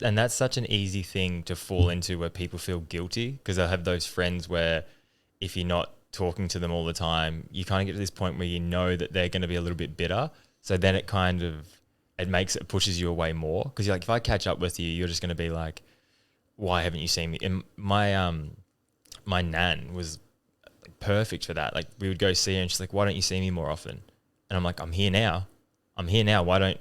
And that's such an easy thing to fall into where people feel guilty because they'll have those friends where if you're not talking to them all the time, you kind of get to this point where you know that they're going to be a little bit bitter. So then it kind of, it pushes you away more because you're like, if I catch up with you, you're just going to be like, why haven't you seen me? And my nan was perfect for that. Like we would go see her and she's like, why don't you see me more often? And I'm like, I'm here now. Why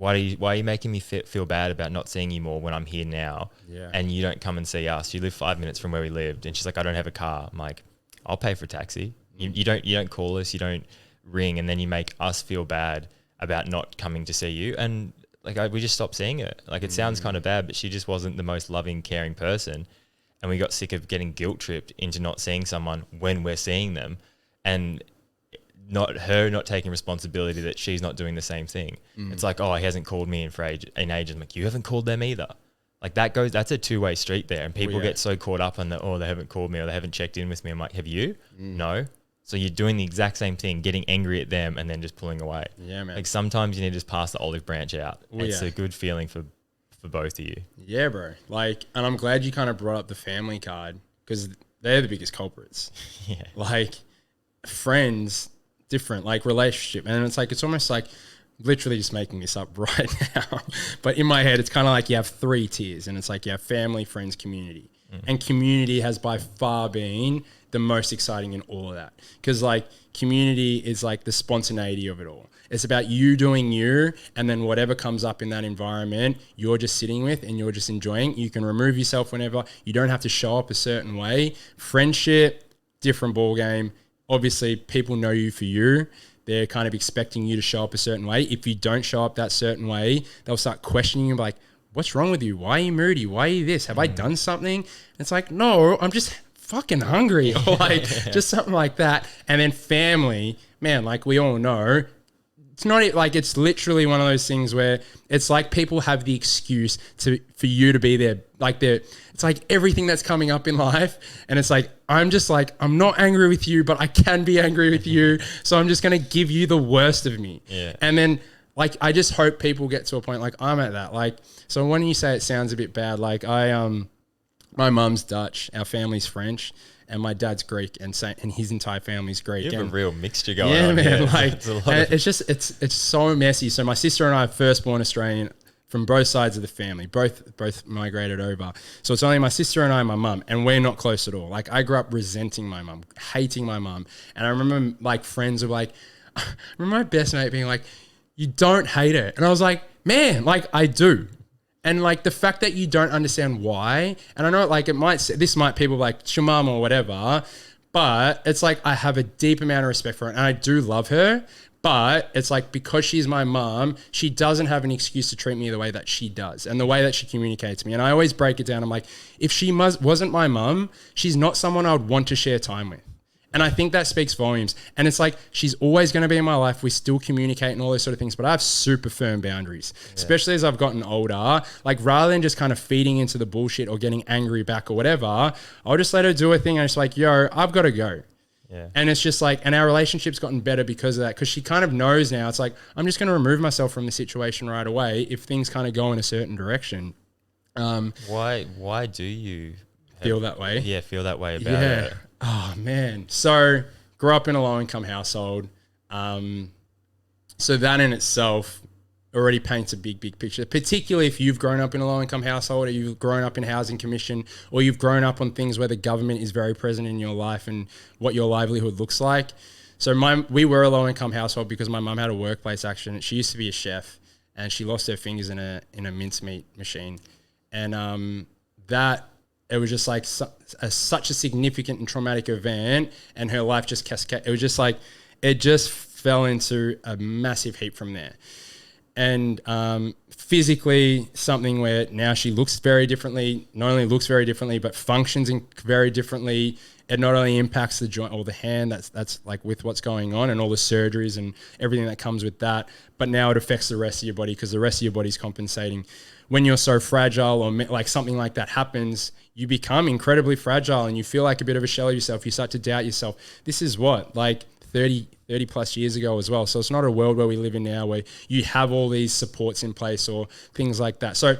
are you making me feel bad about not seeing you more when I'm here now? Yeah. And you don't come and see us. You live 5 minutes from where we lived. And she's like, I don't have a car. I'm like, I'll pay for a taxi. You don't call us. You don't ring. And then you make us feel bad about not coming to see you. And we just stopped seeing her. Like it sounds kind of bad, but she just wasn't the most loving, caring person. And we got sick of getting guilt tripped into not seeing someone when we're seeing them. And not taking responsibility that she's not doing the same thing. It's like, oh, he hasn't called me in ages. I'm like, you haven't called them either. Like that's a two-way street there. And people get so caught up on they haven't called me or they haven't checked in with me. I'm like, have you? No. So you're doing the exact same thing, getting angry at them and then just pulling away. Yeah, man. Like sometimes you need to just pass the olive branch out. It's a good feeling for both of you. Yeah, bro. Like, and I'm glad you kind of brought up the family card because they're the biggest culprits. Yeah. Like friends, different, like relationship. And it's almost like literally just making this up right now. But in my head, it's kind of like you have 3 tiers and it's like you have family, friends, community. And community has by far been the most exciting in all of that. Because like community is like the spontaneity of it all. It's about you doing you and then whatever comes up in that environment, you're just sitting with and you're just enjoying. You can remove yourself whenever. You don't have to show up a certain way. Friendship, different ball game. Obviously, people know you for you. They're kind of expecting you to show up a certain way. If you don't show up that certain way, they'll start questioning you like, what's wrong with you? Why are you moody? Why are you this? Have I done something? And it's like, no, I'm just fucking hungry or like just something like that. And then family, man, like we all know, it's not like it's literally one of those things where it's like people have the excuse for you to be there. Like it's like everything that's coming up in life. And it's like, I'm not angry with you, but I can be angry with you. So I'm just going to give you the worst of me. Yeah. And then like, I just hope people get to a point like I'm at that. Like, so when you say it sounds a bit bad, like my mum's Dutch, our family's French, and my dad's Greek, and his entire family's Greek. You have and a real mixture going yeah, on. man, Yeah, like it's so messy. So my sister and I are firstborn Australian from both sides of the family, both migrated over. So it's only my sister and I and my mum, and we're not close at all. Like I grew up resenting my mum, hating my mum. And I remember like friends were like, I remember my best mate being like, you don't hate her. And I was like, man, like I do. And like the fact that you don't understand why, and I know like this might people like Shamam or whatever, but it's like I have a deep amount of respect for her and I do love her, but it's like because she's my mom, she doesn't have an excuse to treat me the way that she does and the way that she communicates to me. And I always break it down. I'm like, if she wasn't my mom, she's not someone I would want to share time with. And I think that speaks volumes. And it's like, she's always going to be in my life. We still communicate and all those sort of things, but I have super firm boundaries, especially as I've gotten older. Like rather than just kind of feeding into the bullshit or getting angry back or whatever, I'll just let her do a thing. And it's like, yo, I've got to go. Yeah. And it's just like, and our relationship's gotten better because of that. Cause she kind of knows now. It's like, I'm just going to remove myself from the situation right away if things kind of go in a certain direction. Why do you feel that way? Yeah. Feel that way about it. Oh man. So grew up in a low income household. So that in itself already paints a big picture, particularly if you've grown up in a low income household or you've grown up in housing commission or you've grown up on things where the government is very present in your life and what your livelihood looks like. So we were a low income household because my mum had a workplace accident. She used to be a chef and she lost her fingers in a mincemeat machine. And it was just like such a significant and traumatic event, and her life just cascaded. It was just like, it just fell into a massive heap from there. And physically, something where now she looks very differently, not only looks very differently, but functions very differently. It not only impacts the joint or the hand, that's like with what's going on and all the surgeries and everything that comes with that, but now it affects the rest of your body because the rest of your body's compensating. When you're so fragile or like something like that happens, you become incredibly fragile and you feel like a bit of a shell of yourself. You start to doubt yourself. This is what, like 30 plus years ago as well. So it's not a world where we live in now where you have all these supports in place or things like that. So